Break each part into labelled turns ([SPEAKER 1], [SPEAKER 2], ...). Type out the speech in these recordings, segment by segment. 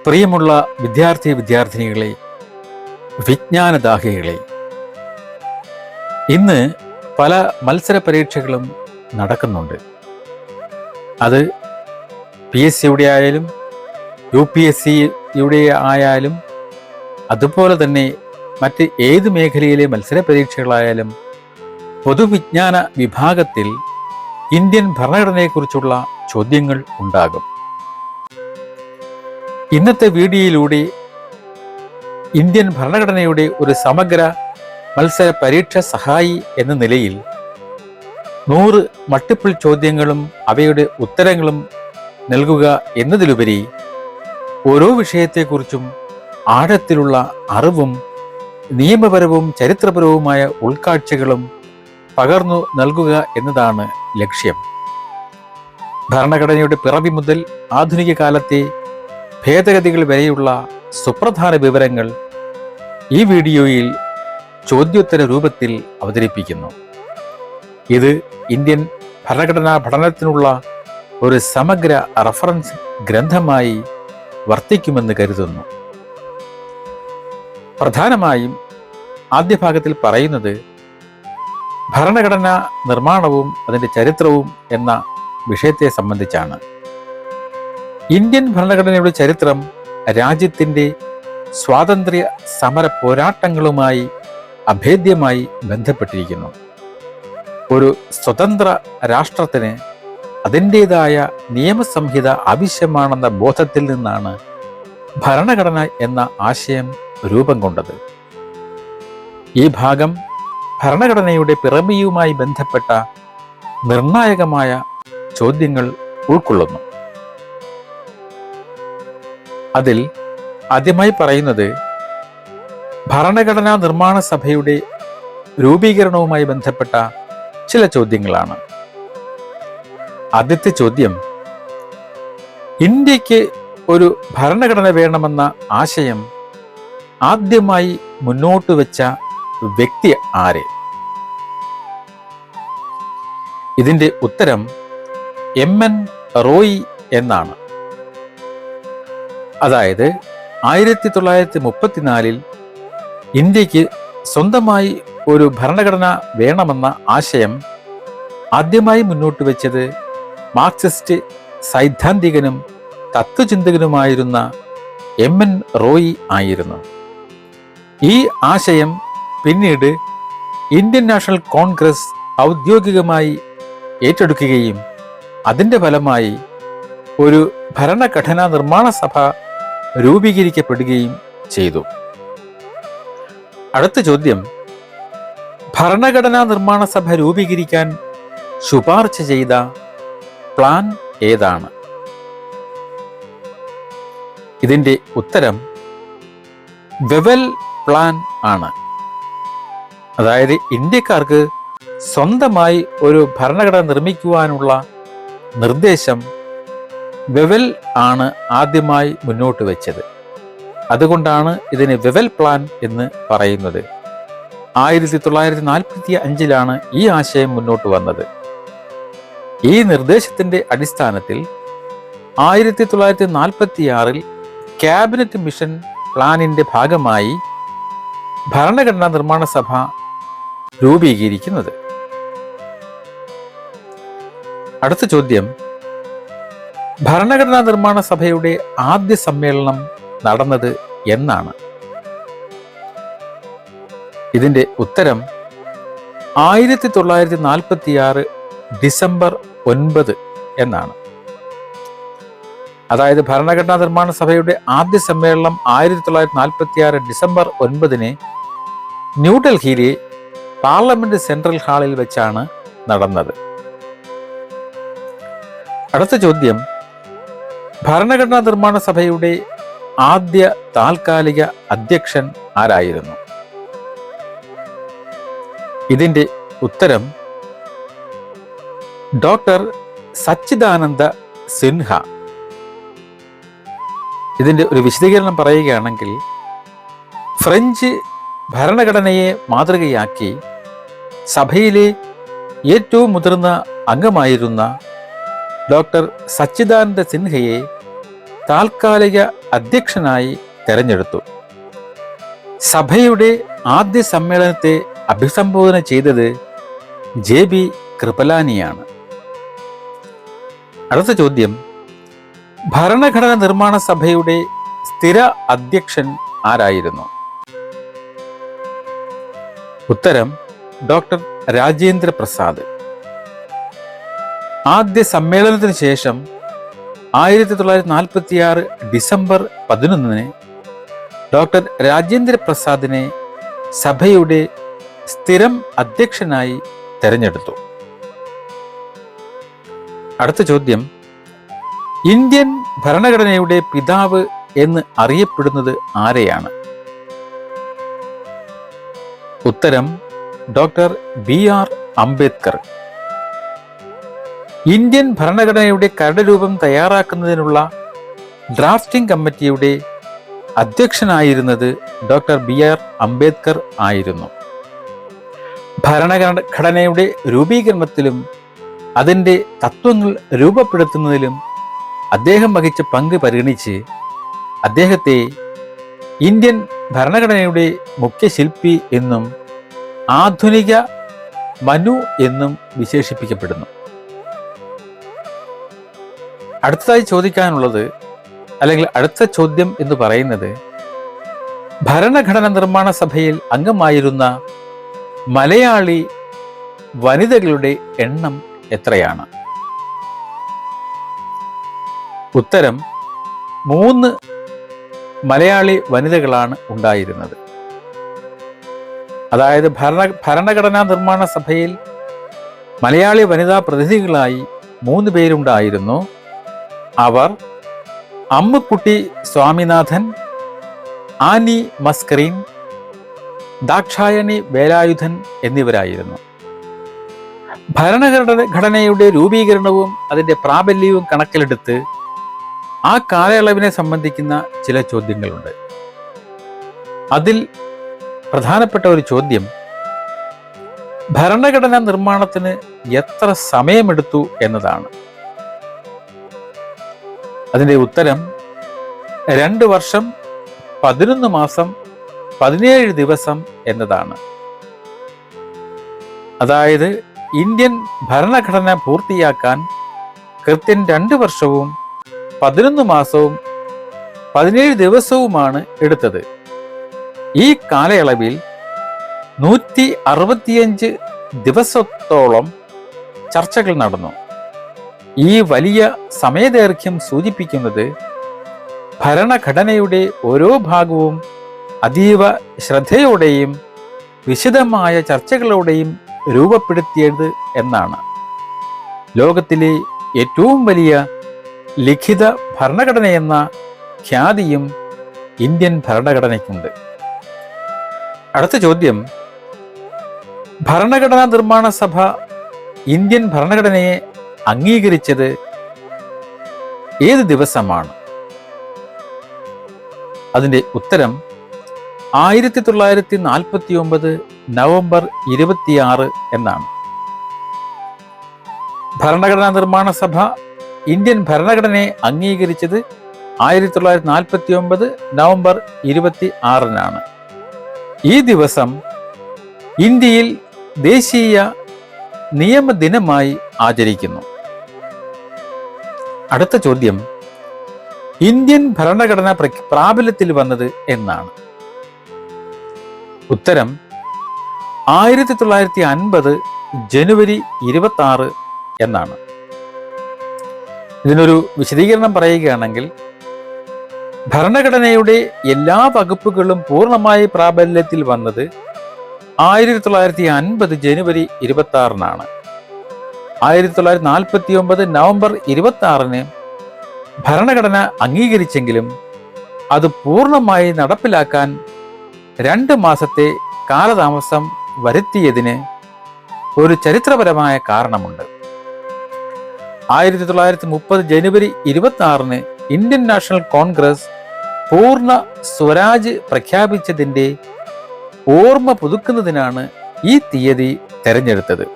[SPEAKER 1] പ്രിയമുള്ള വിദ്യാർത്ഥിനികളെ, വിജ്ഞാനദാഹികളെ, ഇന്ന് പല മത്സര പരീക്ഷകളും നടക്കുന്നുണ്ട്. അത് PSCയുടെ ആയാലും UPSCയുടെ ആയാലും അതുപോലെ തന്നെ മറ്റ് ഏത് മേഖലയിലെ മത്സര പരീക്ഷകളായാലും പൊതുവിജ്ഞാന വിഭാഗത്തിൽ ഇന്ത്യൻ ഭരണഘടനയെക്കുറിച്ചുള്ള ചോദ്യങ്ങൾ ഉണ്ടാകും. ഇന്നത്തെ വീഡിയോയിലൂടെ ഇന്ത്യൻ ഭരണഘടനയുടെ ഒരു സമഗ്ര മത്സര പരീക്ഷ സഹായി എന്ന നിലയിൽ 100 മൾട്ടിപ്പിൾ ചോദ്യങ്ങളും അവയുടെ ഉത്തരങ്ങളും നൽകുക എന്നതിലുപരി ഓരോ വിഷയത്തെക്കുറിച്ചും ആഴത്തിലുള്ള അറിവും നിയമപരവും ചരിത്രപരവുമായ ഉൾക്കാഴ്ചകളും പകർന്നു നൽകുക എന്നതാണ് ലക്ഷ്യം. ഭരണഘടനയുടെ പിറവി മുതൽ ആധുനിക കാലത്തെ ഭേദഗതികൾ വരെയുള്ള സുപ്രധാന വിവരങ്ങൾ ഈ വീഡിയോയിൽ ചോദ്യോത്തര രൂപത്തിൽ അവതരിപ്പിക്കുന്നു. ഇത് ഇന്ത്യൻ ഭരണഘടനാ പഠനത്തിനുള്ള ഒരു സമഗ്ര റഫറൻസ് ഗ്രന്ഥമായി വർത്തിക്കുമെന്ന് കരുതുന്നു. പ്രധാനമായും ആദ്യ ഭാഗത്തിൽ പറയുന്നത് ഭരണഘടനാ നിർമ്മാണവും അതിൻ്റെ ചരിത്രവും എന്ന വിഷയത്തെ സംബന്ധിച്ചാണ്. ഇന്ത്യൻ ഭരണഘടനയുടെ ചരിത്രം രാജ്യത്തിൻ്റെ സ്വാതന്ത്ര്യ സമര പോരാട്ടങ്ങളുമായി അഭേദ്യമായി ബന്ധപ്പെട്ടിരിക്കുന്നു. ഒരു സ്വതന്ത്ര രാഷ്ട്രത്തിന് അതിൻ്റേതായ നിയമസംഹിത ആവശ്യമാണെന്ന ബോധത്തിൽ നിന്നാണ് ഭരണഘടന എന്ന ആശയം രൂപം കൊണ്ടത്. ഈ ഭാഗം ഭരണഘടനയുടെ പിറവിയുമായി ബന്ധപ്പെട്ട നിർണായകമായ ചോദ്യങ്ങൾ ഉൾക്കൊള്ളുന്നു. അതിൽ ആദ്യമായി പറയുന്നത് ഭരണഘടനാ നിർമ്മാണ സഭയുടെ രൂപീകരണവുമായി ബന്ധപ്പെട്ട ചില ചോദ്യങ്ങളാണ്. ആദ്യത്തെ ചോദ്യം, ഇന്ത്യക്ക് ഒരു ഭരണഘടന വേണമെന്ന ആശയം ആദ്യമായി മുന്നോട്ട് വെച്ച വ്യക്തി ആര്? ഇതിൻ്റെ ഉത്തരം MN റോയി എന്നാണ്. അതായത് 1934 ഇന്ത്യക്ക് സ്വന്തമായി ഒരു ഭരണഘടന വേണമെന്ന ആശയം ആദ്യമായി മുന്നോട്ട് വെച്ചത് മാർക്സിസ്റ്റ് സൈദ്ധാന്തികനും തത്വചിന്തകനുമായിരുന്ന MN റോയി ആയിരുന്നു. ഈ ആശയം പിന്നീട് ഇന്ത്യൻ നാഷണൽ കോൺഗ്രസ് ഔദ്യോഗികമായി ഏറ്റെടുക്കുകയും അതിൻ്റെ ഫലമായി ഒരു ഭരണഘടനാ നിർമ്മാണ സഭ രൂപീകരിക്കപ്പെടുകയും ചെയ്തു. അടുത്ത ചോദ്യം, ഭരണഘടനാ നിർമ്മാണ സഭ രൂപീകരിക്കാൻ ശുപാർശ ചെയ്ത പ്ലാൻ ഏതാണ്? ഇതിൻ്റെ ഉത്തരം വെവൽ പ്ലാൻ ആണ്. അതായത് ഇന്ത്യക്കാർക്ക് സ്വന്തമായി ഒരു ഭരണഘടന നിർമ്മിക്കുവാനുള്ള നിർദ്ദേശം വെവൽ ആണ് ആദ്യമായി മുന്നോട്ട് വെച്ചത്. അതുകൊണ്ടാണ് ഇതിന് വെവൽ പ്ലാൻ എന്ന് പറയുന്നത്. 1945 ഈ ആശയം മുന്നോട്ട് വന്നത്. ഈ നിർദ്ദേശത്തിൻ്റെ അടിസ്ഥാനത്തിൽ 1946 ക്യാബിനറ്റ് മിഷൻ പ്ലാനിൻ്റെ ഭാഗമായി ഭരണഘടനാ നിർമ്മാണ സഭ രൂപീകരിക്കുന്നത്. അടുത്ത ചോദ്യം, ഭരണഘടനാ നിർമ്മാണ സഭയുടെ ആദ്യ സമ്മേളനം നടന്നത് എന്നാണ്? ഇതിൻ്റെ ഉത്തരം 1946 ഡിസംബർ 9 എന്നാണ്. അതായത് ഭരണഘടനാ നിർമ്മാണ സഭയുടെ ആദ്യ സമ്മേളനം 1946 ഡിസംബർ 9 ന്യൂഡൽഹിയിലെ പാർലമെന്റ് സെൻട്രൽ ഹാളിൽ വെച്ചാണ് നടന്നത്. അടുത്ത ചോദ്യം, ഭരണഘടനാ നിർമ്മാണ സഭയുടെ ആദ്യ താൽക്കാലിക അധ്യക്ഷൻ ആരായിരുന്നു? ഇതിൻ്റെ ഉത്തരം ഡോക്ടർ സച്ചിദാനന്ദ സിൻഹ. ഇതിൻ്റെ ഒരു വിശദീകരണം പറയുകയാണെങ്കിൽ, ഫ്രഞ്ച് ഭരണഘടനയെ മാതൃകയാക്കി സഭയിലെ ഏറ്റവും മുതിർന്ന അംഗമായിരുന്ന ഡോക്ടർ സച്ചിദാനന്ദ സിൻഹയെ താൽക്കാലിക അധ്യക്ഷനായി തെരഞ്ഞെടുത്തു. സഭയുടെ ആദ്യ സമ്മേളനത്തെ അഭിസംബോധന ചെയ്തത് JB കൃപലാനിയാണ്. അടുത്ത ചോദ്യം, ഭരണഘടന നിർമ്മാണ സഭയുടെ സ്ഥിര അധ്യക്ഷൻ ആരായിരുന്നു? ഉത്തരം ഡോക്ടർ രാജേന്ദ്ര പ്രസാദ്. ആദ്യ സമ്മേളനത്തിന് ശേഷം 1946 ഡിസംബർ 11 ഡോക്ടർ രാജേന്ദ്ര പ്രസാദിനെ സഭയുടെ സ്ഥിരം അധ്യക്ഷനായി തെരഞ്ഞെടുത്തു. അടുത്ത ചോദ്യം, ഇന്ത്യൻ ഭരണഘടനയുടെ പിതാവ് എന്ന് അറിയപ്പെടുന്നത് ആരെയാണ്? ഉത്തരം ഡോക്ടർ BR അംബേദ്കർ. ഇന്ത്യൻ ഭരണഘടനയുടെ കരടുരൂപം തയ്യാറാക്കുന്നതിനുള്ള ഡ്രാഫ്റ്റിംഗ് കമ്മിറ്റിയുടെ അധ്യക്ഷനായിരുന്നത് ഡോക്ടർ BR അംബേദ്കർ ആയിരുന്നു. ഭരണഘടനയുടെ രൂപീകരണത്തിലും അതിൻ്റെ തത്വങ്ങൾ രൂപപ്പെടുത്തുന്നതിലും അദ്ദേഹം വഹിച്ച പങ്ക് പരിഗണിച്ച് അദ്ദേഹത്തെ ഇന്ത്യൻ ഭരണഘടനയുടെ മുഖ്യശില്പി എന്നും ആധുനിക മനു എന്നും വിശേഷിപ്പിക്കപ്പെടുന്നു. അടുത്തതായി ചോദിക്കാനുള്ളത്, അല്ലെങ്കിൽ അടുത്ത ചോദ്യം എന്ന് പറയുന്നത്, ഭരണഘടന നിർമ്മാണ സഭയിൽ അംഗമായിരുന്ന മലയാളി വനിതകളുടെ എണ്ണം എത്രയാണ്? ഉത്തരം 3 മലയാളി വനിതകളാണ് ഉണ്ടായിരുന്നത്. അതായത് ഭരണഘടനാ നിർമ്മാണ സഭയിൽ മലയാളി വനിതാ പ്രതിനിധികളായി 3 പേരുണ്ടായിരുന്നു. അവർ അമ്മുക്കുട്ടി സ്വാമിനാഥൻ, ആനി മസ്കറിൻ, ദാക്ഷായണി വേലായുധൻ എന്നിവരായിരുന്നു. ഭരണഘടനയുടെ രൂപീകരണവും അതിൻ്റെ പ്രാബല്യവും കണക്കിലെടുത്ത് ആ കാലയളവിനെ സംബന്ധിക്കുന്ന ചില ചോദ്യങ്ങളുണ്ട്. അതിൽ പ്രധാനപ്പെട്ട ഒരു ചോദ്യം, ഭരണഘടനാ നിർമ്മാണത്തിന് എത്ര സമയമെടുത്തു എന്നതാണ്. അതിൻ്റെ ഉത്തരം 2 വർഷം 11 മാസം 17 ദിവസം എന്നതാണ്. അതായത് ഇന്ത്യൻ ഭരണഘടന പൂർത്തിയാക്കാൻ കൃത്യം 2 വർഷവും 11 മാസവും 17 ദിവസവുമാണ് എടുത്തത്. ഈ കാലയളവിൽ 165 ദിവസത്തോളം ചർച്ചകൾ നടന്നു. ഈ വലിയ സമയദൈർഘ്യം സൂചിപ്പിക്കുന്നത് ഭരണഘടനയുടെ ഓരോ ഭാഗവും അതീവ ശ്രദ്ധയോടെയും വിശദമായ ചർച്ചകളോടെയും രൂപപ്പെടുത്തിയത് എന്നാണ്. ലോകത്തിലെ ഏറ്റവും വലിയ ലിഖിത ഭരണഘടനയെന്ന ഖ്യാതിയും ഇന്ത്യൻ ഭരണഘടനയ്ക്കുണ്ട്. അടുത്ത ചോദ്യം, ഭരണഘടനാ നിർമ്മാണ സഭ ഇന്ത്യൻ ഭരണഘടനയെ അംഗീകരിച്ചത് ഏത് ദിവസമാണ്? അതിൻ്റെ ഉത്തരം 1949 നവംബർ 26 എന്നാണ്. ഭരണഘടനാ നിർമ്മാണ സഭ ഇന്ത്യൻ ഭരണഘടനയെ അംഗീകരിച്ചത് 1949 നവംബർ 26 ഈ ദിവസം ഇന്ത്യയിൽ ദേശീയ നിയമദിനമായി ആചരിക്കുന്നു. അടുത്ത ചോദ്യം, ഇന്ത്യൻ ഭരണഘടന പ്രാബല്യത്തിൽ വന്നത് എന്നാണ്? ഉത്തരം 1950 ജനുവരി 26 എന്നാണ്. ഇതിനൊരു വിശദീകരണം പറയുകയാണെങ്കിൽ, ഭരണഘടനയുടെ എല്ലാ വകുപ്പുകളും പൂർണ്ണമായി പ്രാബല്യത്തിൽ വന്നത് 1950 ജനുവരി 26 1949 നവംബർ 26 ഭരണഘടന അംഗീകരിച്ചെങ്കിലും അത് പൂർണ്ണമായി നടപ്പിലാക്കാൻ 2 മാസത്തെ കാലതാമസം വരുത്തിയതിന് ഒരു ചരിത്രപരമായ കാരണമുണ്ട്. 1930 ജനുവരി 26 ഇന്ത്യൻ നാഷണൽ കോൺഗ്രസ് പൂർണ്ണ സ്വരാജ് പ്രഖ്യാപിച്ചതിൻ്റെ ഓർമ്മ പുതുക്കുന്നതിനാണ് ഈ തീയതി തെരഞ്ഞെടുത്തത്.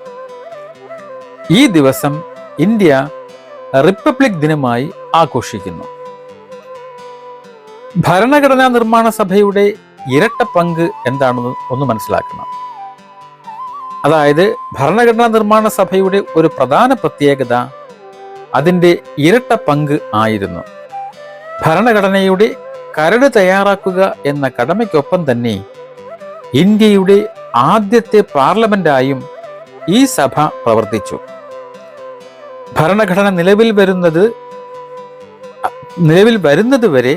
[SPEAKER 1] ഈ ദിവസം ഇന്ത്യ റിപ്പബ്ലിക് ദിനമായി ആഘോഷിക്കുന്നു. ഭരണഘടനാ നിർമ്മാണ സഭയുടെ ഇരട്ട പങ്ക് എന്താണെന്ന് ഒന്ന് മനസ്സിലാക്കണം. അതായത് ഭരണഘടനാ നിർമ്മാണ സഭയുടെ ഒരു പ്രധാന പ്രത്യേകത അതിൻ്റെ ഇരട്ട പങ്ക് ആയിരുന്നു. ഭരണഘടനയുടെ കരട് തയ്യാറാക്കുക എന്ന കടമയ്ക്കൊപ്പം തന്നെ ഇന്ത്യയുടെ ആദ്യത്തെ പാർലമെന്റായും ഈ സഭ പ്രവർത്തിച്ചു. ഭരണഘടന നിലവിൽ വരുന്നത് വരെ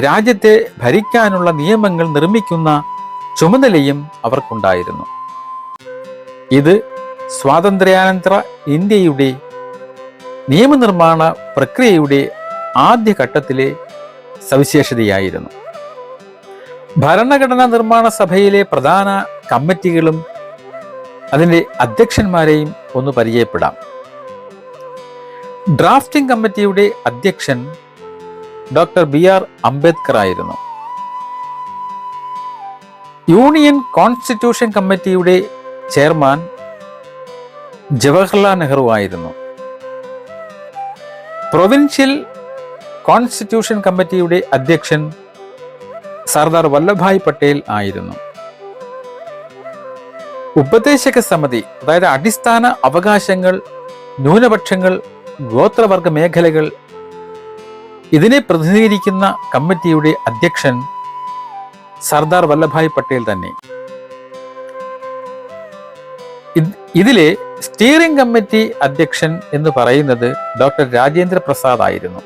[SPEAKER 1] രാജ്യത്തെ ഭരിക്കാനുള്ള നിയമങ്ങൾ നിർമ്മിക്കുന്ന ചുമതലയും അവർക്കുണ്ടായിരുന്നു. ഇത് സ്വാതന്ത്ര്യാനന്തര ഇന്ത്യയുടെ നിയമനിർമ്മാണ പ്രക്രിയയുടെ ആദ്യഘട്ടത്തിലെ സവിശേഷതയായിരുന്നു. ഭരണഘടനാ നിർമ്മാണ സഭയിലെ പ്രധാന കമ്മിറ്റികളും അതിൻ്റെ അധ്യക്ഷന്മാരെയും ഒന്ന് പരിചയപ്പെടാം. ഡ്രാഫ്റ്റിംഗ് കമ്മിറ്റിയുടെ അധ്യക്ഷൻ ഡോക്ടർ BR അംബേദ്കർ ആയിരുന്നു. യൂണിയൻ കോൺസ്റ്റിറ്റ്യൂഷൻ കമ്മിറ്റിയുടെ ചെയർമാൻ ജവഹർലാൽ നെഹ്റു ആയിരുന്നു. പ്രൊവിൻഷ്യൽ കോൺസ്റ്റിറ്റ്യൂഷൻ കമ്മിറ്റിയുടെ അധ്യക്ഷൻ സർദാർ വല്ലഭായ് പട്ടേൽ ആയിരുന്നു. ഉപദേശക സമിതി, അതായത് അടിസ്ഥാന അവകാശങ്ങൾ, ന്യൂനപക്ഷങ്ങൾ, ഗോത്രവർഗ മേഖലകൾ, ഇതിനെ പ്രതിനിധീകരിക്കുന്ന കമ്മിറ്റിയുടെ അധ്യക്ഷൻ സർദാർ വല്ലഭായ് പട്ടേൽ തന്നെ. ഇതിലെ സ്റ്റിയറിംഗ് കമ്മിറ്റി അധ്യക്ഷൻ എന്ന് പറയുന്നത് ഡോക്ടർ രാജേന്ദ്ര പ്രസാദ് ആയിരുന്നു.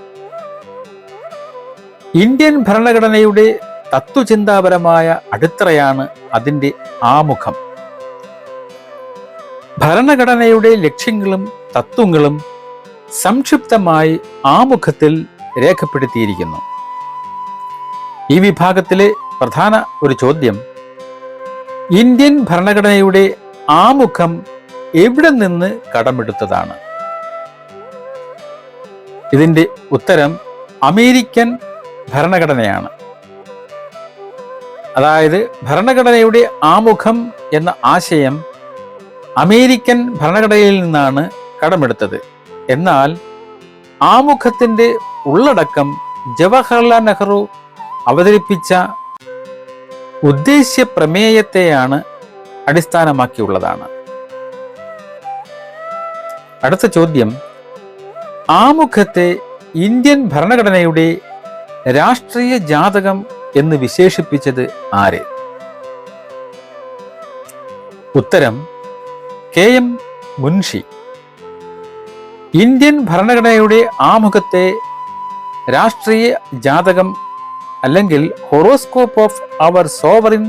[SPEAKER 1] ഇന്ത്യൻ ഭരണഘടനയുടെ തത്വചിന്താപരമായ അടിത്തറയാണ് അതിൻ്റെ ആമുഖം. ഭരണഘടനയുടെ ലക്ഷ്യങ്ങളും തത്വങ്ങളും സംക്ഷിപ്തമായി ആമുഖത്തിൽ രേഖപ്പെടുത്തിയിരിക്കുന്നു. ഈ വിഭാഗത്തിലെ പ്രധാന ഒരു ചോദ്യം, ഇന്ത്യൻ ഭരണഘടനയുടെ ആമുഖം എവിടെ നിന്ന് കടമെടുത്തതാണ്? ഇതിൻ്റെ ഉത്തരം അമേരിക്കൻ ഭരണഘടനയാണ്. അതായത് ഭരണഘടനയുടെ ആമുഖം എന്ന ആശയം അമേരിക്കൻ ഭരണഘടനയിൽ നിന്നാണ് കടമെടുത്തത്. എന്നാൽ ആമുഖത്തിൻ്റെ ഉള്ളടക്കം ജവഹർലാൽ നെഹ്റു അവതരിപ്പിച്ച ഉദ്ദേശ്യ പ്രമേയത്തെയാണ് അടിസ്ഥാനമാക്കിയുള്ളതാണ്. അടുത്ത ചോദ്യം, ആമുഖത്തെ ഇന്ത്യൻ ഭരണഘടനയുടെ രാഷ്ട്രീയ ജാതകം എന്ന് വിശേഷിപ്പിച്ചത് ആര്? ഉത്തരം KM മുൻഷി. ഇന്ത്യൻ ഭരണഘടനയുടെ ആമുഖത്തെ രാഷ്ട്രീയ ജാതകം അല്ലെങ്കിൽ horoscope of our sovereign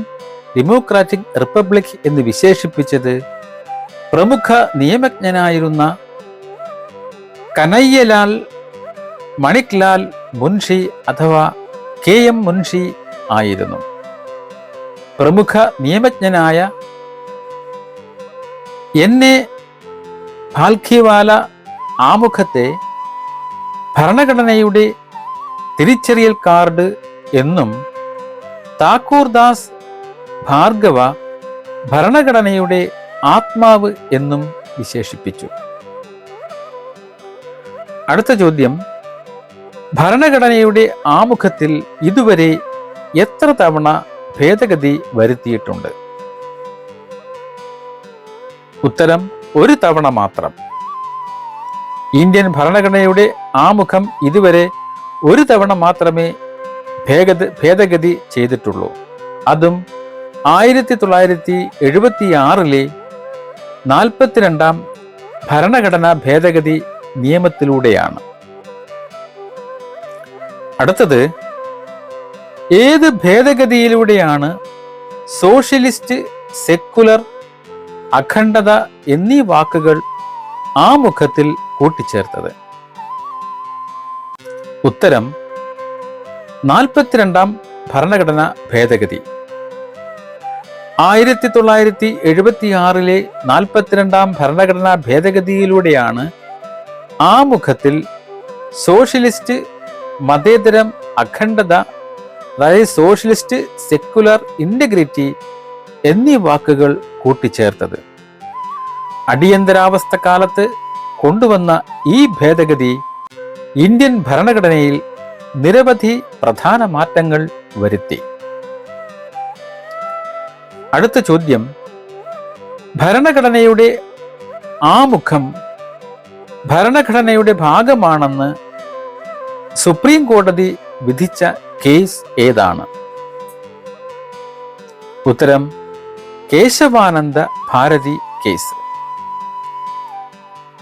[SPEAKER 1] democratic republic എന്ന് വിശേഷിപ്പിച്ചത് പ്രമുഖ നിയമജ്ഞനായിരുന്ന കനയ്യലാൽ മണിക്ലാൽ മുൻഷി അഥവാ KM മുൻഷി ആയിരുന്നു. പ്രമുഖ നിയമജ്ഞനായ NA ഭാൽഖിവാല ആമുഖത്തെ ഭരണഘടനയുടെ തിരിച്ചറിയൽ കാർഡ് എന്നും താക്കൂർദാസ് ഭാർഗവ ഭരണഘടനയുടെ ആത്മാവ് എന്നും വിശേഷിപ്പിച്ചു. അടുത്ത ചോദ്യം, ഭരണഘടനയുടെ ആമുഖത്തിൽ ഇതുവരെ എത്ര തവണ ഭേദഗതി വരുത്തിയിട്ടുണ്ട്? ഉത്തരം ഒരു തവണ മാത്രം. ഇന്ത്യൻ ഭരണഘടനയുടെ ആമുഖം ഇതുവരെ ഒരു തവണ മാത്രമേ ഭേദഗതി ചെയ്തിട്ടുള്ളൂ. അതും 1976 42 ഭരണഘടനാ ഭേദഗതി നിയമത്തിലൂടെയാണ്. അടുത്തത്, ഏത് ഭേദഗതിയിലൂടെയാണ് സോഷ്യലിസ്റ്റ്, സെക്കുലർ, അഖണ്ഡത എന്നീ വാക്കുകൾ ആമുഖത്തിൽ കൂട്ടിച്ചേർത്തത്? ഉത്തരം 42 ഭരണഘടനാ ഭേദഗതി. 1976 42 ഭരണഘടനാ ഭേദഗതിയിലൂടെയാണ് ആമുഖത്തിൽ സോഷ്യലിസ്റ്റ്, മതേതരം, അഖണ്ഡത, അതായത് സോഷ്യലിസ്റ്റ്, സെക്കുലർ, ഇന്റഗ്രിറ്റി എന്നീ വാക്കുകൾ കൂട്ടിച്ചേർത്തത്. അടിയന്തരാവസ്ഥ കാലത്ത് കൊണ്ടുവന്ന ഈ ഭേദഗതി ഇന്ത്യൻ ഭരണഘടനയിൽ നിരവധി പ്രധാന മാറ്റങ്ങൾ വരുത്തി. അടുത്ത ചോദ്യം, ഭരണഘടനയുടെ ആമുഖം ഭരണഘടനയുടെ ഭാഗമാണെന്ന് സുപ്രീം കോടതി വിധിച്ച കേസ് ഏതാണ്? ഉത്തരം കേശവാനന്ദ ഭാരതി കേസ്.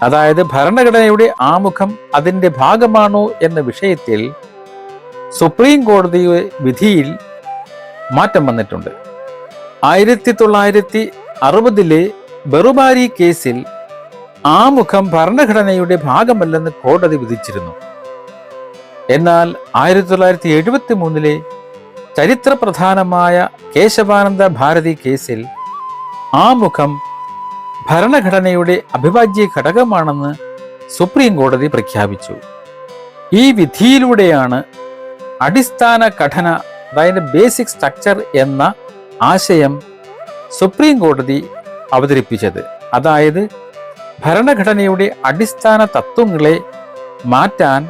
[SPEAKER 1] അതായത് ഭരണഘടനയുടെ ആമുഖം അതിൻ്റെ ഭാഗമാണോ എന്ന വിഷയത്തിൽ സുപ്രീം കോടതിയുടെ വിധിയിൽ മാറ്റം വന്നിട്ടുണ്ട്. 1960 ബറുമാരി കേസിൽ ആമുഖം ഭരണഘടനയുടെ ഭാഗമല്ലെന്ന് കോടതി വിധിച്ചിരുന്നു. എന്നാൽ 1973 ചരിത്രപ്രധാനമായ കേശവാനന്ദ ഭാരതി കേസിൽ ആമുഖം ഭരണഘടനയുടെ അവിഭാജ്യ ഘടകമാണെന്ന് സുപ്രീം കോടതി പ്രഖ്യാപിച്ചു. ഈ വിധിയിലൂടെയാണ് അടിസ്ഥാന ഘടന, അതായത് ബേസിക് സ്ട്രക്ചർ എന്ന ആശയം സുപ്രീം കോടതി അവതരിപ്പിച്ചത്. അതായത് ഭരണഘടനയുടെ അടിസ്ഥാന തത്വങ്ങളെ മാറ്റാൻ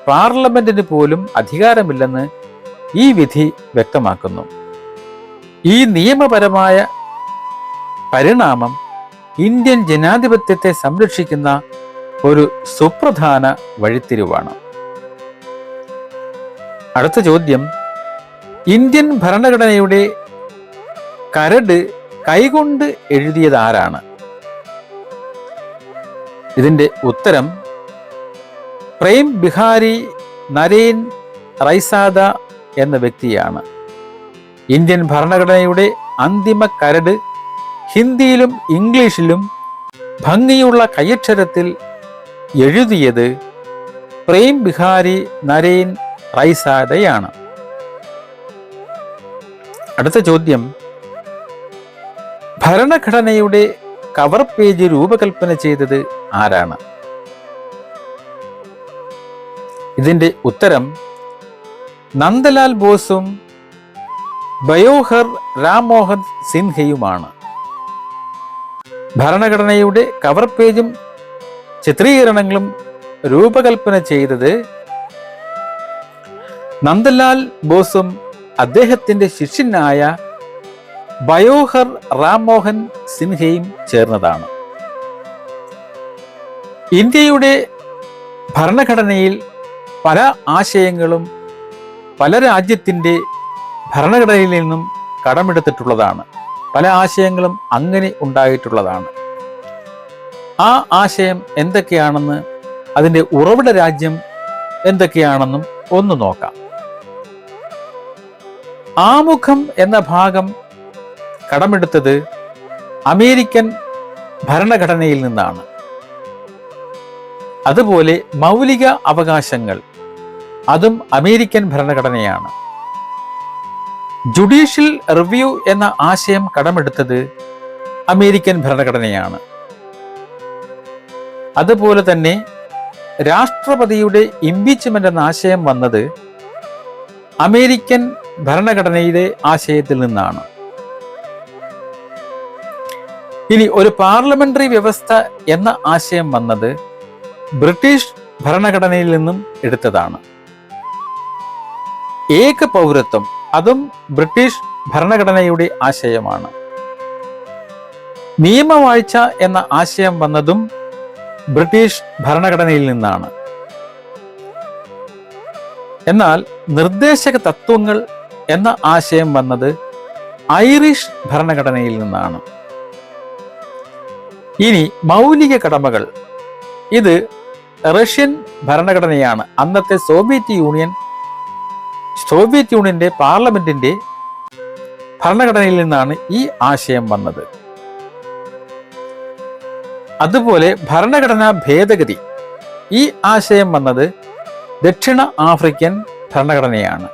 [SPEAKER 1] പാർലമെന്റിന് പോലും അധികാരമില്ലെന്ന് ഈ വിധി വ്യക്തമാക്കുന്നു. ഈ നിയമപരമായ പരിണാമം ഇന്ത്യൻ ജനാധിപത്യത്തെ സംരക്ഷിക്കുന്ന ഒരു സുപ്രധാന വഴിത്തിരിവാണ്. അടുത്ത ചോദ്യം, ഇന്ത്യൻ ഭരണഘടനയുടെ കരട് കൈകൊണ്ട് എഴുതിയത് ആരാണ്? ഇതിന്റെ ഉത്തരം പ്രേം ബിഹാരി നരേൻ റൈസാദ എന്ന വ്യക്തിയാണ്. ഇന്ത്യൻ ഭരണഘടനയുടെ അന്തിമ കരട് ഹിന്ദിയിലും ഇംഗ്ലീഷിലും ഭംഗിയുള്ള കൈയക്ഷരത്തിൽ എഴുതിയത് പ്രേം ബിഹാരി നരേൻ റൈസാദയാണ്. അടുത്ത ചോദ്യം, ഭരണഘടനയുടെ കവർ പേജ് രൂപകൽപ്പന ചെയ്തത് ആരാണ്? ഇതിന്റെ ഉത്തരം നന്ദലാൽ ബോസും ബയോഹർ രാംമോഹൻ സിൻഹയുമാണ്. ഭരണഘടനയുടെ കവർ പേജും ചിത്രീകരണങ്ങളും രൂപകൽപ്പന ചെയ്തത് നന്ദലാൽ ബോസും അദ്ദേഹത്തിന്റെ ശിഷ്യനായ ബയോഹർ രാംമോഹൻ സിൻഹയും ചേർന്നതാണ്. ഇന്ത്യയുടെ ഭരണഘടനയിൽ പല ആശയങ്ങളും പല രാജ്യത്തിൻ്റെ ഭരണഘടനയിൽ നിന്നും കടമെടുത്തിട്ടുള്ളതാണ്. പല ആശയങ്ങളും അങ്ങനെ ഉണ്ടായിട്ടുള്ളതാണ്. ആ ആശയം എന്തൊക്കെയാണെന്ന്, അതിൻ്റെ ഉറവിട രാജ്യം എന്തൊക്കെയാണെന്നും ഒന്ന് നോക്കാം. ആമുഖം എന്ന ഭാഗം കടമെടുത്തത് അമേരിക്കൻ ഭരണഘടനയിൽ നിന്നാണ്. അതുപോലെ മൗലിക അവകാശങ്ങൾ, അതും അമേരിക്കൻ ഭരണഘടനയാണ്. ജുഡീഷ്യൽ റിവ്യൂ എന്ന ആശയം കടമെടുത്തത് അമേരിക്കൻ ഭരണഘടനയാണ്. അതുപോലെ തന്നെ രാഷ്ട്രപതിയുടെ ഇംപീച്ച്മെന്റ് എന്ന ആശയം വന്നത് അമേരിക്കൻ ഭരണഘടനയുടെ ആശയത്തിൽ നിന്നാണ്. ഇനി ഒരു പാർലമെന്ററി വ്യവസ്ഥ എന്ന ആശയം വന്നത് ബ്രിട്ടീഷ് ഭരണഘടനയിൽ നിന്നും എടുത്തതാണ്. ഏക പൗരത്വം, അതും ബ്രിട്ടീഷ് ഭരണഘടനയുടെ ആശയമാണ്. നിയമവാഴ്ച എന്ന ആശയം വന്നതും ബ്രിട്ടീഷ് ഭരണഘടനയിൽ നിന്നാണ്. എന്നാൽ നിർദ്ദേശക തത്വങ്ങൾ എന്ന ആശയം വന്നത് ഐറിഷ് ഭരണഘടനയിൽ നിന്നാണ്. ഇനി മൗലിക കടമകൾ, ഇത് റഷ്യൻ ഭരണഘടനയാണ്. അന്നത്തെ സോവിയറ്റ് യൂണിയന്റെ പാർലമെന്റിന്റെ ഭരണഘടനയിൽ നിന്നാണ് ഈ ആശയം വന്നത്. അതുപോലെ ഭരണഘടനാ ഭേദഗതി, ഈ ആശയം വന്നത് ദക്ഷിണ ആഫ്രിക്കൻ ഭരണഘടനയാണ്.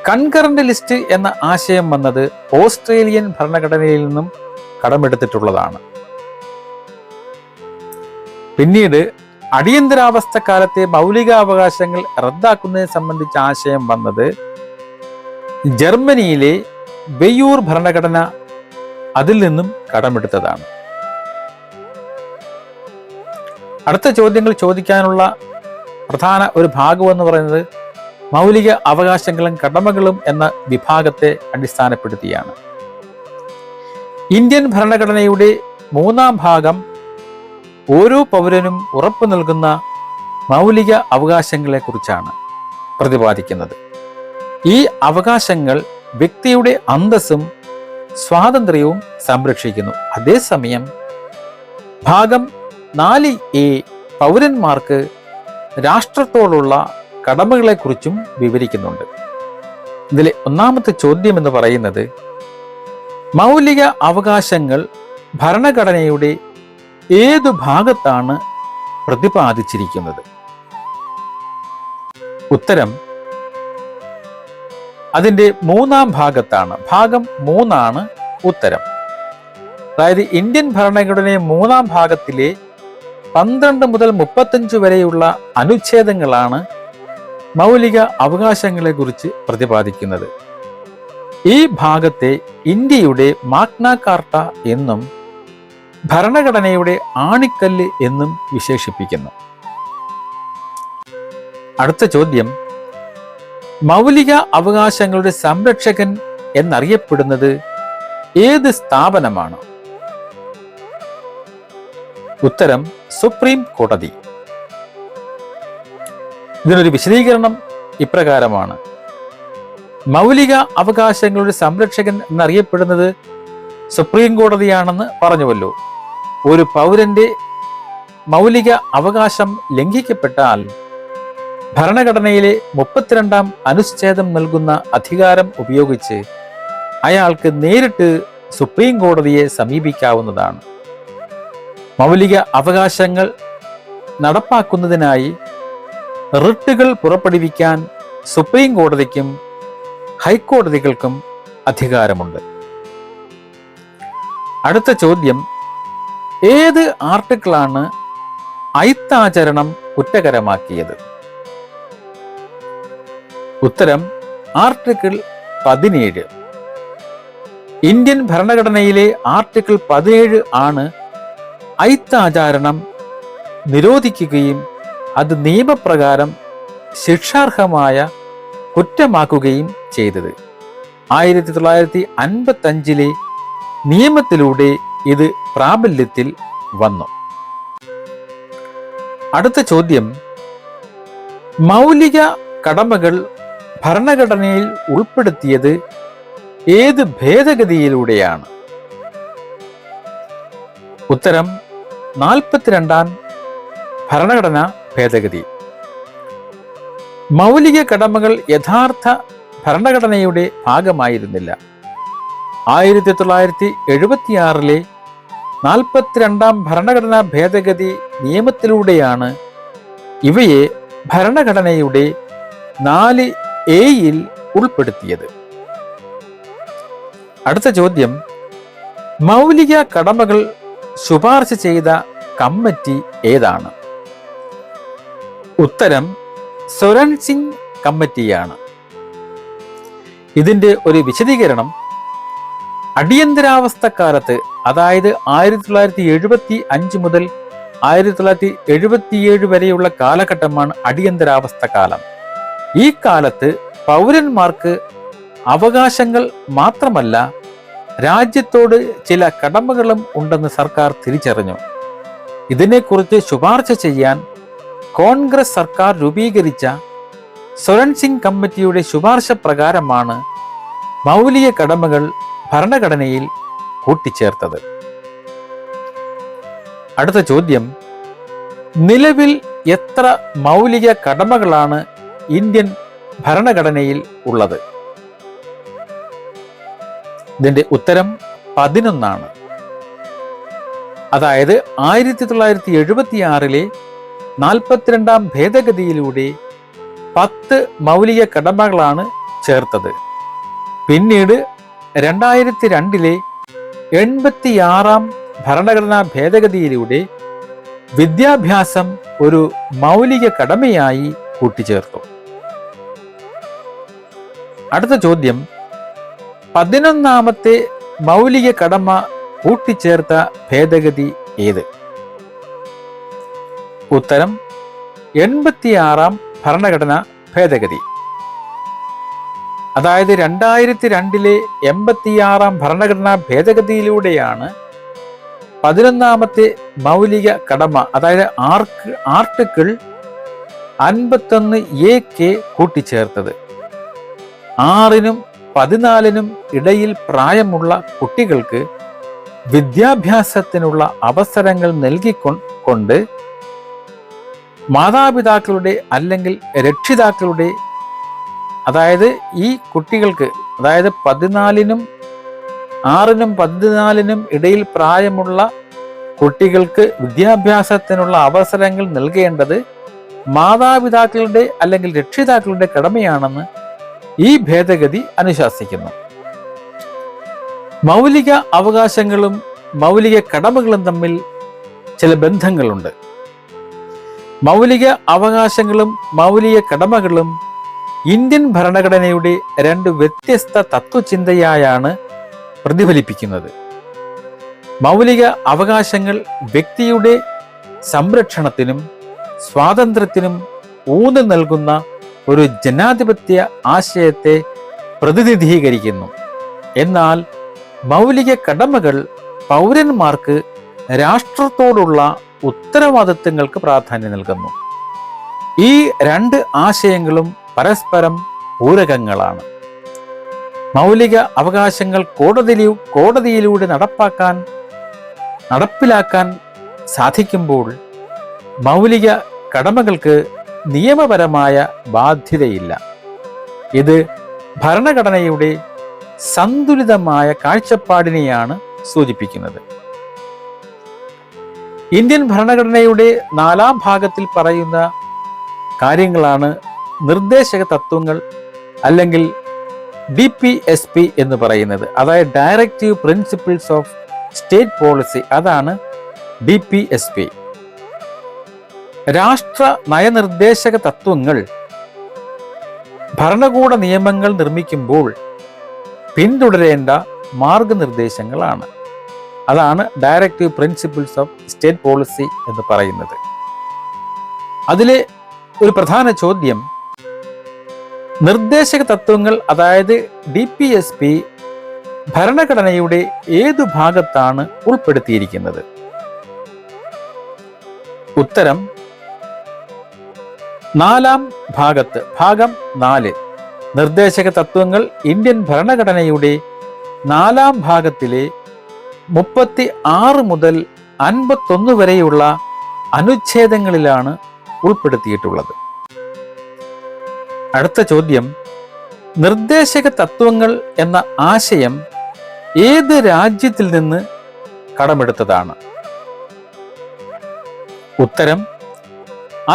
[SPEAKER 1] കൺകറന്റ് ലിസ്റ്റ് എന്ന ആശയം വന്നത് ഓസ്ട്രേലിയൻ ഭരണഘടനയിൽ നിന്നും കടമെടുത്തിട്ടുള്ളതാണ്. പിന്നീട് അടിയന്തരാവസ്ഥ കാലത്തെ മൗലികാവകാശങ്ങൾ റദ്ദാക്കുന്നതിനെ സംബന്ധിച്ച ആശയം വന്നത് ജർമ്മനിയിലെ വെയ്യൂർ ഭരണഘടന, അതിൽ നിന്നും കടമെടുത്തതാണ്. അടുത്ത ചോദ്യങ്ങൾ ചോദിക്കാനുള്ള പ്രധാന ഒരു ഭാഗം എന്ന് പറയുന്നത് മൗലിക അവകാശങ്ങളും കടമകളും എന്ന വിഭാഗത്തെ അടിസ്ഥാനപ്പെടുത്തിയാണ്. ഇന്ത്യൻ ഭരണഘടനയുടെ 3-ാം ഭാഗം ഓരോ പൗരനും ഉറപ്പു നൽകുന്ന മൗലിക അവകാശങ്ങളെ കുറിച്ചാണ് പ്രതിപാദിക്കുന്നത്. ഈ അവകാശങ്ങൾ വ്യക്തിയുടെ അന്തസ്സും സ്വാതന്ത്ര്യവും സംരക്ഷിക്കുന്നു. അതേസമയം ഭാഗം 4A പൗരന്മാർക്ക് രാഷ്ട്രത്തോടുള്ള കടമകളെക്കുറിച്ചും വിവരിക്കുന്നുണ്ട്. ഇതിലെ ഒന്നാമത്തെ ചോദ്യം എന്ന് പറയുന്നത്, മൗലിക അവകാശങ്ങൾ ഭരണഘടനയുടെ ഏതു ഭാഗത്താണ് പ്രതിപാദിച്ചിരിക്കുന്നത്? ഉത്തരം അതിൻ്റെ 3-ാം ഭാഗത്താണ്. ഭാഗം 3 ഉത്തരം. അതായത് ഇന്ത്യൻ ഭരണഘടനയെ 3-ാം ഭാഗത്തിലെ 12 മുതൽ 35 വരെയുള്ള അനുച്ഛേദങ്ങളാണ് മൗലിക അവകാശങ്ങളെ കുറിച്ച് പ്രതിപാദിക്കുന്നത്. ഈ ഭാഗത്തെ ഇന്ത്യയുടെ മാഗ്ന കാർട്ട എന്നും ഭരണഘടനയുടെ ആണിക്കല്ല് എന്നും വിശേഷിപ്പിക്കുന്നു. അടുത്ത ചോദ്യം, മൗലിക അവകാശങ്ങളുടെ സംരക്ഷകൻ എന്നറിയപ്പെടുന്നത് ഏത് സ്ഥാപനമാണ്? ഉത്തരം സുപ്രീം കോടതി. ഇതിനൊരു വിശദീകരണം ഇപ്രകാരമാണ്. മൗലിക അവകാശങ്ങളുടെ സംരക്ഷകൻ എന്നറിയപ്പെടുന്നത് സുപ്രീം കോടതിയാണെന്ന് പറഞ്ഞുവല്ലോ. ഒരു പൗരന്റെ മൗലിക അവകാശം ലംഘിക്കപ്പെട്ടാൽ ഭരണഘടനയിലെ 32-ാം അനുച്ഛേദം നൽകുന്ന അധികാരം ഉപയോഗിച്ച് അയാൾക്ക് നേരിട്ട് സുപ്രീം കോടതിയെ സമീപിക്കാവുന്നതാണ്. മൗലിക അവകാശങ്ങൾ നടപ്പാക്കുന്നതിനായി റിട്ടുകൾ പുറപ്പെടുവിക്കാൻ സുപ്രീം കോടതിക്കും ഹൈക്കോടതികൾക്കും അധികാരമുണ്ട്. അടുത്ത ചോദ്യം, ഏത് ആർട്ടിക്കിളാണ് അയിത്താചരണം കുറ്റകരമാക്കിയത്? ഉത്തരം ആർട്ടിക്കിൾ 17. ഇന്ത്യൻ ഭരണഘടനയിലെ ആർട്ടിക്കിൾ 17 ആണ് അയിത്താചാരണം നിരോധിക്കുകയും അത് നിയമപ്രകാരം ശിക്ഷാർഹമായ കുറ്റമാക്കുകയും ചെയ്തത്. 1955 നിയമത്തിലൂടെ ഇത് പ്രാബല്യത്തിൽ വന്നു. അടുത്ത ചോദ്യം, മൗലിക കടമകൾ ഭരണഘടനയിൽ ഉൾപ്പെടുത്തിയത് ഏത് ഭേദഗതിയിലൂടെയാണ്? ഉത്തരം 42-ാം ഭരണഘടനാ ഭേദഗതി. മൗലിക കടമകൾ യഥാർത്ഥ ഭരണഘടനയുടെ ഭാഗമായിരുന്നില്ല. 1976 42-ാം ഭരണഘടനാ ഭേദഗതി നിയമത്തിലൂടെയാണ് ഇവയെ ഭരണഘടനയുടെ 4A ഉൾപ്പെടുത്തിയത്. അടുത്ത ചോദ്യം, മൗലിക കടമകൾ ശുപാർശ ചെയ്ത കമ്മിറ്റി ഏതാണ്? ഉത്തരം സ്വരൺ സിംഗ് കമ്മിറ്റിയാണ്. ഇതിന്റെ ഒരു വിശദീകരണം, അടിയന്തരാവസ്ഥക്കാലത്ത്, അതായത് 1975 മുതൽ 1977 വരെയുള്ള കാലഘട്ടമാണ് അടിയന്തരാവസ്ഥ കാലം. ഈ കാലത്ത് പൗരന്മാർക്ക് അവകാശങ്ങൾ മാത്രമല്ല രാജ്യത്തോട് ചില കടമകളും ഉണ്ടെന്ന് സർക്കാർ തിരിച്ചറിഞ്ഞു. ഇതിനെക്കുറിച്ച് ശുപാർശ ചെയ്യാൻ കോൺഗ്രസ് സർക്കാർ രൂപീകരിച്ച സ്വരൺ സിംഗ് കമ്മിറ്റിയുടെ ശുപാർശ പ്രകാരമാണ് മൗലിക കടമകൾ ഭരണഘടനയിൽ കൂട്ടിച്ചേർത്തത്. അടുത്ത ചോദ്യം, നിലവിൽ എത്ര മൗലിക കടമകളാണ് ഇന്ത്യൻ ഭരണഘടനയിൽ ഉള്ളത്? ഇതിന്റെ ഉത്തരം 11. അതായത് 1976 42-ാം ഭേദഗതിയിലൂടെ 10 മൗലിക കടമകളാണ് ചേർത്തത്. പിന്നീട് 2002 86-ാം ഭരണഘടനാ ഭേദഗതിയിലൂടെ വിദ്യാഭ്യാസം ഒരു മൗലിക കടമയായി കൂട്ടിച്ചേർത്തു. അടുത്ത ചോദ്യം, 11-ാമത്തെ മൗലിക കടമ കൂട്ടിച്ചേർത്ത ഭേദഗതി ഏത്? ഉത്തരം 86 ഭരണഘടനാ ഭേദഗതി. അതായത് 2002 86 ഭരണഘടനാ ഭേദഗതിയിലൂടെയാണ് 11ാമത്തെ മൗലിക കടമ, അതായത് ആർട്ടിക്കിൾ 51A കൂട്ടിച്ചേർത്തത്. 6നും 14നും ഇടയിൽ പ്രായമുള്ള കുട്ടികൾക്ക് വിദ്യാഭ്യാസത്തിനുള്ള അവസരങ്ങൾ നൽകിക്കൊണ്ട് മാതാപിതാക്കളുടെ അല്ലെങ്കിൽ രക്ഷിതാക്കളുടെ, അതായത് ഈ കുട്ടികൾക്ക്, അതായത് 6നും 14നും ഇടയിൽ പ്രായമുള്ള കുട്ടികൾക്ക് വിദ്യാഭ്യാസത്തിനുള്ള അവസരങ്ങൾ നൽകേണ്ടത് മാതാപിതാക്കളുടെ അല്ലെങ്കിൽ രക്ഷിതാക്കളുടെ കടമയാണെന്ന് ഈ ഭേദഗതി അനുശാസിക്കുന്നു. മൗലിക അവകാശങ്ങളും മൗലിക കടമകളും തമ്മിൽ ചില ബന്ധങ്ങളുണ്ട്. മൗലിക അവകാശങ്ങളും മൗലിക കടമകളും ഇന്ത്യൻ ഭരണഘടനയുടെ 2 വ്യത്യസ്ത തത്വചിന്തയായാണ് പ്രതിഫലിപ്പിക്കുന്നത്. മൗലിക അവകാശങ്ങൾ വ്യക്തിയുടെ സംരക്ഷണത്തിനും സ്വാതന്ത്ര്യത്തിനും ഊന്നൽ നൽകുന്ന ഒരു ജനാധിപത്യ ആശയത്തെ പ്രതിനിധീകരിക്കുന്നു. എന്നാൽ മൗലിക കടമകൾ പൗരന്മാർക്ക് രാഷ്ട്രത്തോടുള്ള ഉത്തരവാദിത്തങ്ങൾക്ക് പ്രാധാന്യം നൽകുന്നു. ഈ 2 ആശയങ്ങളും പരസ്പരം പൂരകങ്ങളാണ്. മൗലിക അവകാശങ്ങൾ കോടതിയിലൂടെ നടപ്പിലാക്കാൻ സാധിക്കുമ്പോൾ മൗലിക കടമകൾക്ക് നിയമപരമായ ബാധ്യതയില്ല. ഇത് ഭരണഘടനയുടെ സന്തുലിതമായ കാഴ്ചപ്പാടിനെയാണ് സൂചിപ്പിക്കുന്നത്. ഇന്ത്യൻ ഭരണഘടനയുടെ 4ാം ഭാഗത്തിൽ പറയുന്ന കാര്യങ്ങളാണ് നിർദ്ദേശക തത്വങ്ങൾ, അല്ലെങ്കിൽ DPSP എന്ന് പറയുന്നത്. അതായത് directive principles of state policy, അതാണ് DPSP. രാഷ്ട്ര നയനിർദ്ദേശക തത്വങ്ങൾ ഭരണകൂട നിയമങ്ങൾ നിർമ്മിക്കുമ്പോൾ പിന്തുടരേണ്ട മാർഗനിർദ്ദേശങ്ങളാണ്. അതാണ് directive principles of state policy എന്ന് പറയുന്നത്. അതിലെ ഒരു പ്രധാന ചോദ്യം, നിർദ്ദേശക തത്വങ്ങൾ അതായത് DPSP ഭരണഘടനയുടെ ഏതു ഭാഗത്താണ് ഉൾപ്പെടുത്തിയിരിക്കുന്നത്? ഉത്തരം 4ാം ഭാഗത്ത്, ഭാഗം 4. നിർദ്ദേശക തത്വങ്ങൾ ഇന്ത്യൻ ഭരണഘടനയുടെ 4ാം ഭാഗത്തിലെ 36 മുതൽ 51 വരെയുള്ള അനുച്ഛേദങ്ങളിലാണ് ഉൾപ്പെടുത്തിയിട്ടുള്ളത്. അടുത്ത ചോദ്യം, നിർദ്ദേശക തത്വങ്ങൾ എന്ന ആശയം ഏത് രാജ്യത്തിൽ നിന്ന് കടമെടുത്തതാണ്? ഉത്തരം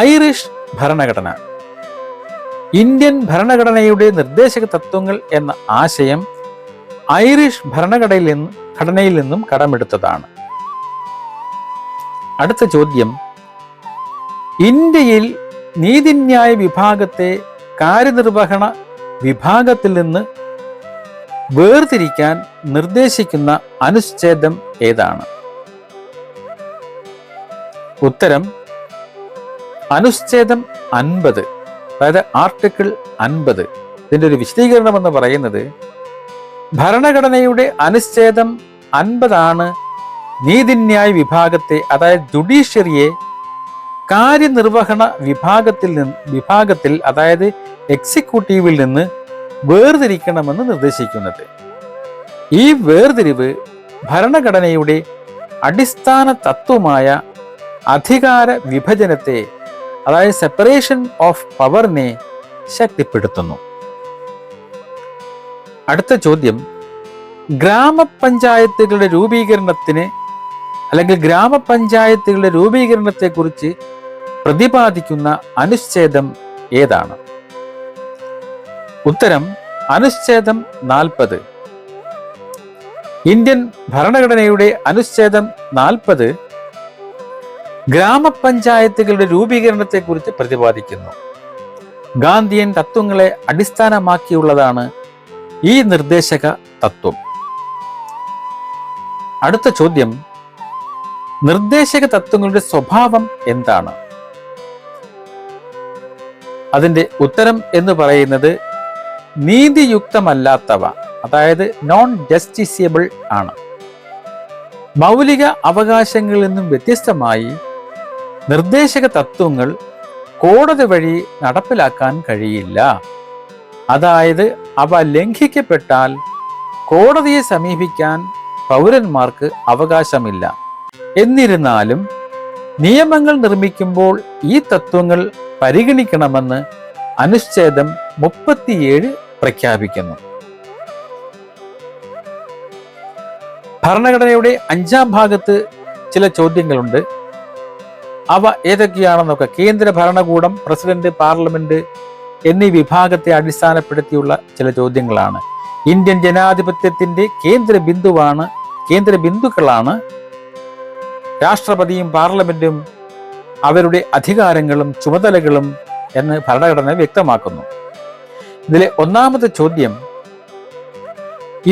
[SPEAKER 1] ഐറിഷ് ഭരണഘടന. ഇന്ത്യൻ ഭരണഘടനയുടെ നിർദ്ദേശക തത്വങ്ങൾ എന്ന ആശയം ഐറിഷ് ഭരണഘടനയിൽ നിന്നും കടമെടുത്തതാണ്. അടുത്ത ചോദ്യം, ഇന്ത്യയിൽ നീതിന്യായ വിഭാഗത്തെ കാര്യനിർവഹണ വിഭാഗത്തിൽ നിന്ന് വേർതിരിക്കാൻ നിർദ്ദേശിക്കുന്ന അനുച്ഛേദം ഏതാണ്? ഉത്തരം അനുച്ഛേദം 50, അതായത് ആർട്ടിക്കിൾ 50. ഇതിൻ്റെ ഒരു വിശദീകരണം എന്ന് പറയുന്നത്, ഭരണഘടനയുടെ അനുച്ഛേദം 50 നീതിന്യായ വിഭാഗത്തെ, അതായത് ജുഡീഷ്യറിയെ കാര്യനിർവഹണ വിഭാഗത്തിൽ അതായത് എക്സിക്യൂട്ടീവിൽ നിന്ന് വേർതിരിക്കണമെന്ന് നിർദ്ദേശിക്കുന്നത്. ഈ വേർതിരിവ് ഭരണഘടനയുടെ അടിസ്ഥാന തത്വമായ അധികാര വിഭജനത്തെ, അതായത് സെപ്പറേഷൻ ഓഫ് പവറിനെ ശക്തിപ്പെടുത്തുന്നു. അടുത്ത ചോദ്യം, ഗ്രാമപഞ്ചായത്തുകളുടെ രൂപീകരണത്തെക്കുറിച്ച് പ്രതിപാദിക്കുന്ന അനുച്ഛേദം ഏതാണ്? ഉത്തരം അനുച്ഛേദം 40. ഇന്ത്യൻ ഭരണഘടനയുടെ അനുച്ഛേദം 40 ഗ്രാമപഞ്ചായത്തുകളുടെ രൂപീകരണത്തെക്കുറിച്ച് പ്രതിപാദിക്കുന്നു. ഗാന്ധിയൻ തത്വങ്ങളെ അടിസ്ഥാനമാക്കിയുള്ളതാണ് ഈ നിർദ്ദേശക തത്വം. അടുത്ത ചോദ്യം, നിർദ്ദേശക തത്വങ്ങളുടെ സ്വഭാവം എന്താണ്? അതിൻ്റെ ഉത്തരം എന്ന് പറയുന്നത് നീതിയുക്തമല്ലാത്തവ, അതായത് നോൺ ജസ്റ്റിസിയബിൾ ആണ്. മൗലിക അവകാശങ്ങളിൽ നിന്നും വ്യത്യസ്തമായി നിർദ്ദേശക തത്വങ്ങൾ കോടതി വഴി നടപ്പിലാക്കാൻ കഴിയില്ല. അതായത് അവ ലംഘിക്കപ്പെട്ടാൽ കോടതിയെ സമീപിക്കാൻ പൗരന്മാർക്ക് അവകാശമില്ല. എന്നിരുന്നാലും നിയമങ്ങൾ നിർമ്മിക്കുമ്പോൾ ഈ തത്വങ്ങൾ പരിഗണിക്കണമെന്ന് അനുച്ഛേദം 37 പ്രഖ്യാപിക്കുന്നു. ഭരണഘടനയുടെ 5-ാം ഭാഗത്ത് ചില ചോദ്യങ്ങളുണ്ട്. അവ ഏതൊക്കെയാണെന്നൊക്കെ കേന്ദ്ര ഭരണകൂടം, പ്രസിഡന്റ്, പാർലമെന്റ് എന്നീ വിഭാഗത്തെ അടിസ്ഥാനപ്പെടുത്തിയുള്ള ചില ചോദ്യങ്ങളാണ്. ഇന്ത്യൻ ജനാധിപത്യത്തിന്റെ കേന്ദ്ര ബിന്ദുക്കളാണ് രാഷ്ട്രപതിയും പാർലമെന്റും അവരുടെ അധികാരങ്ങളും ചുമതലകളും എന്ന് ഭരണഘടന വ്യക്തമാക്കുന്നു. ഇതിലെ ഒന്നാമത്തെ ചോദ്യം,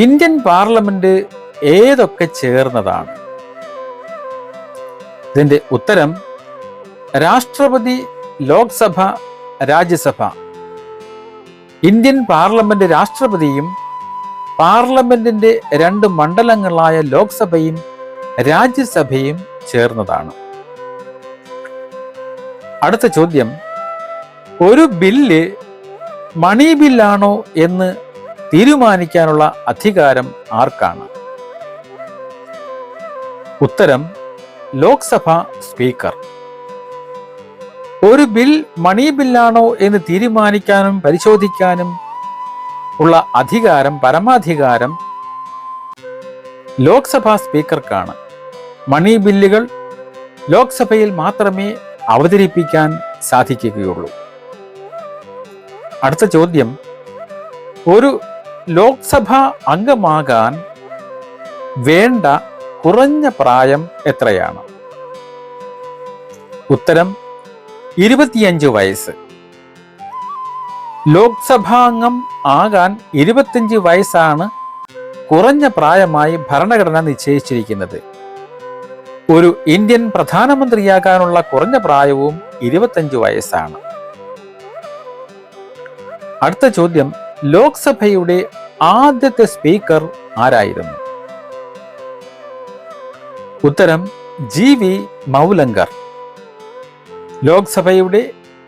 [SPEAKER 1] ഇന്ത്യൻ പാർലമെന്റ് ഏതൊക്കെ ചേർന്നതാണ്? ഇതിന്റെ ഉത്തരം രാഷ്ട്രപതി, ലോക്സഭ, രാജ്യസഭ. ഇന്ത്യൻ പാർലമെന്റ് രാഷ്ട്രപതിയും പാർലമെന്റിന്റെ 2 മണ്ഡലങ്ങളായ ലോക്സഭയും രാജ്യസഭയും ചേർന്നതാണ്. അടുത്ത ചോദ്യം, ഒരു ബില്ല് മണി ബില്ലാണോ എന്ന് തീരുമാനിക്കാനുള്ള അധികാരം ആർക്കാണ്? ഉത്തരം ലോക്സഭ സ്പീക്കർ. ഒരു ബിൽ മണി ബില്ലാണോ എന്ന് തീരുമാനിക്കാനും പരിശോധിക്കാനും ഉള്ള അധികാരം, പരമാധികാരം ലോക്സഭാ സ്പീക്കർക്കാണ്. മണി ബില്ലുകൾ ലോക്സഭയിൽ മാത്രമേ അവതരിപ്പിക്കാൻ സാധിക്കുകയുള്ളൂ. അടുത്ത ചോദ്യം, ഒരു ലോക്സഭാ അംഗമാകാൻ വേണ്ട കുറഞ്ഞ പ്രായം എത്രയാണ്? ഉത്തരം 25 വയസ്സ്. ലോക്സഭാംഗം ആകാൻ 25 വയസ്സാണ് കുറഞ്ഞ പ്രായമായി ഭരണഘടന നിശ്ചയിച്ചിരിക്കുന്നത്. ഒരു ഇന്ത്യൻ പ്രധാനമന്ത്രിയാകാനുള്ള കുറഞ്ഞ പ്രായവും 25 വയസ്സാണ്. അടുത്ത ചോദ്യം, ലോക്സഭയുടെ ആദ്യത്തെ സ്പീക്കർ ആരായിരുന്നു? ഉത്തരം GV മൗലങ്കർ. ലോക്സഭയുടെ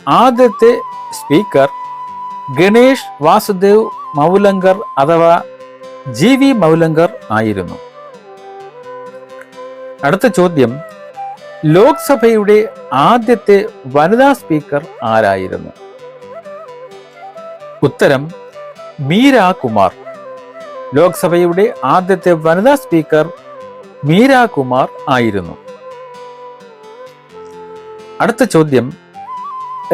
[SPEAKER 1] ആദ്യത്തെ സ്പീക്കർ ഗണേഷ് വാസുദേവ് മൗലങ്കർ അഥവാ GV മൗലങ്കർ ആയിരുന്നു. അടുത്ത ചോദ്യം, ലോക്സഭയുടെ ആദ്യത്തെ വനിതാ സ്പീക്കർ ആരായിരുന്നു? ഉത്തരം മീരാ കുമാർ. ലോക്സഭയുടെ ആദ്യത്തെ വനിതാ സ്പീക്കർ മീരാ കുമാർ ആയിരുന്നു. അടുത്ത ചോദ്യം,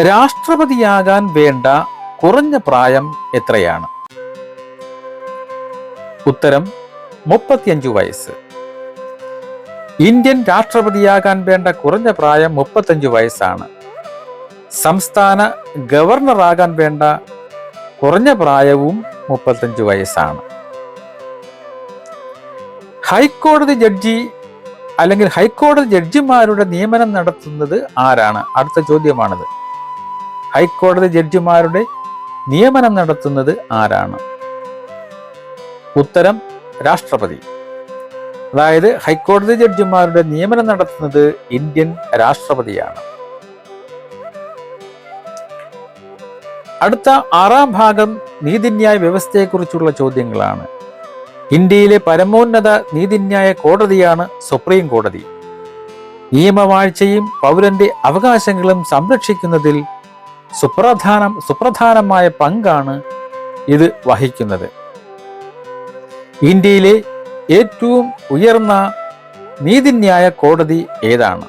[SPEAKER 1] രാഷ്ട്രപതിയാകാൻ വേണ്ട കുറഞ്ഞ പ്രായം എത്രയാണ്? ഉത്തരം 35 വയസ്സ്. ഇന്ത്യൻ രാഷ്ട്രപതിയാകാൻ വേണ്ട കുറഞ്ഞ പ്രായം 35 വയസ്സാണ്. സംസ്ഥാന ഗവർണറാകാൻ വേണ്ട കുറഞ്ഞ പ്രായവും 35 വയസ്സാണ്. ഹൈക്കോടതി ജഡ്ജി അല്ലെങ്കിൽ ഹൈക്കോടതി ജഡ്ജിമാരുടെ നിയമനം നടത്തുന്നത് ആരാണ്? അടുത്ത ചോദ്യമാണിത്. ഹൈക്കോടതി ജഡ്ജിമാരുടെ നിയമനം നടത്തുന്നത് ആരാണ്? ഉത്തരം രാഷ്ട്രപതി. അതായത് ഹൈക്കോടതി ജഡ്ജിമാരുടെ നിയമനം നടത്തുന്നത് ഇന്ത്യൻ രാഷ്ട്രപതിയാണ്. അടുത്ത 6-ാം ഭാഗം നീതിന്യായ വ്യവസ്ഥയെക്കുറിച്ചുള്ള ചോദ്യങ്ങളാണ്. ഇന്ത്യയിലെ പരമോന്നത നീതിന്യായ കോടതിയാണ് സുപ്രീം കോടതി. നിയമവാഴ്ചയും പൗരന്റെ അവകാശങ്ങളും സംരക്ഷിക്കുന്നതിൽ സുപ്രധാനമായ പങ്കാണ് ഇത് വഹിക്കുന്നത്. ഇന്ത്യയിലെ ഏറ്റവും ഉയർന്ന നീതിന്യായ കോടതി ഏതാണ്?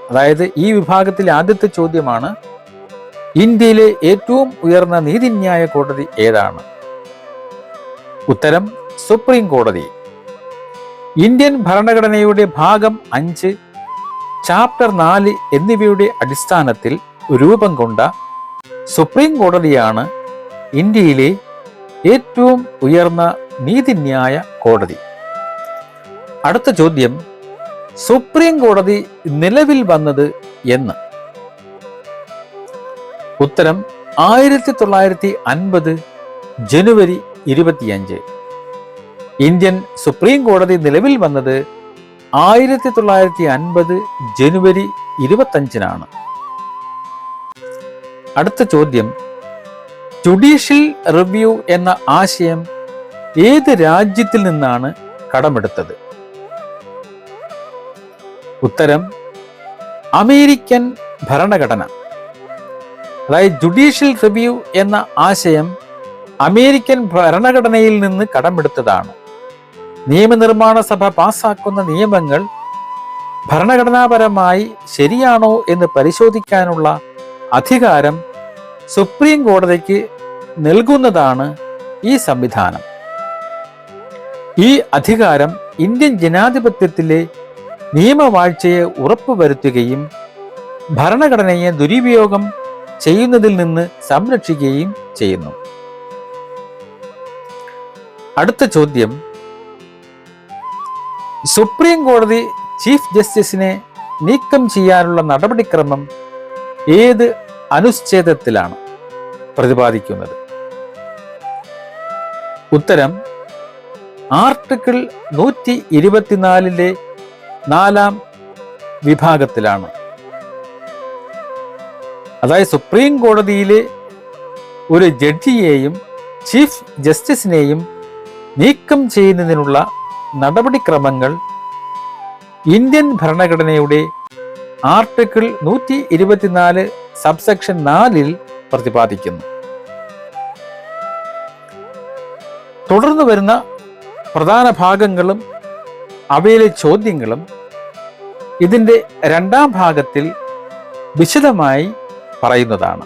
[SPEAKER 1] അതായത് ഈ വിഭാഗത്തിലെ ആദ്യത്തെ ചോദ്യമാണ്, ഇന്ത്യയിലെ ഏറ്റവും ഉയർന്ന നീതിന്യായ കോടതി ഏതാണ്? ഉത്തരം സുപ്രീം കോടതി. ഇന്ത്യൻ ഭരണഘടനയുടെ ഭാഗം 5, ചാപ്റ്റർ 4 എന്നിവയുടെ അടിസ്ഥാനത്തിൽ രൂപം കൊണ്ട സുപ്രീം കോടതിയാണ് ഇന്ത്യയിലെ ഏറ്റവും ഉയർന്ന നീതിന്യായ കോടതി. അടുത്ത ചോദ്യം, സുപ്രീം കോടതി നിലവിൽ വന്നത് എന്ന്? ഉത്തരം 1950 ജനുവരി 25. ഇന്ത്യൻ സുപ്രീം കോടതി നിലവിൽ വന്നത് 1950 ജനുവരി 25-നാണ്. അടുത്ത ചോദ്യം, ജുഡീഷ്യൽ റിവ്യൂ എന്ന ആശയം ഏത് രാജ്യത്തിൽ നിന്നാണ് കടമെടുത്തത്? ഉത്തരം അമേരിക്കൻ ഭരണഘടന. അതായത് ജുഡീഷ്യൽ റിവ്യൂ എന്ന ആശയം അമേരിക്കൻ ഭരണഘടനയിൽ നിന്ന് കടമെടുത്തതാണ്. നിയമനിർമ്മാണ സഭ പാസാക്കുന്ന നിയമങ്ങൾ ഭരണഘടനാപരമായി ശരിയാണോ എന്ന് പരിശോധിക്കാനുള്ള അധികാരം സുപ്രീം കോടതിക്ക് നൽകുന്നതാണ് ഈ സംവിധാനം. ഈ അധികാരം ഇന്ത്യൻ ജനാധിപത്യത്തിലെ നിയമവാഴ്ചയെ ഉറപ്പുവരുത്തുകയും ഭരണഘടനയെ ദുരുപയോഗം ചെയ്യുന്നതിൽ നിന്ന് സംരക്ഷിക്കുകയും ചെയ്യുന്നു. അടുത്ത ചോദ്യം, സുപ്രീം കോടതി ചീഫ് ജസ്റ്റിസിനെ നീക്കം ചെയ്യാനുള്ള നടപടിക്രമം ഏത് അനുച്ഛേദത്തിലാണ് പ്രതിപാദിക്കുന്നത്? ഉത്തരം ആർട്ടിക്കിൾ 124 4-ാം വിഭാഗത്തിലാണ്. അതായത് സുപ്രീം കോടതിയിലെ ഒരു ജഡ്ജിയെയും ചീഫ് ജസ്റ്റിസിനെയും നീക്കം ചെയ്യുന്നതിനുള്ള നടപടിക്രമങ്ങൾ ഇന്ത്യൻ ഭരണഘടനയുടെ ആർട്ടിക്കിൾ 124 സബ്സെക്ഷൻ 4-ൽ പ്രതിപാദിക്കുന്നു. തുടർന്ന് വരുന്ന പ്രധാന ഭാഗങ്ങളും അവയിലെ ചോദ്യങ്ങളും ഇതിൻ്റെ 2-ാം ഭാഗത്തിൽ വിശദമായി പറയുന്നതാണ്.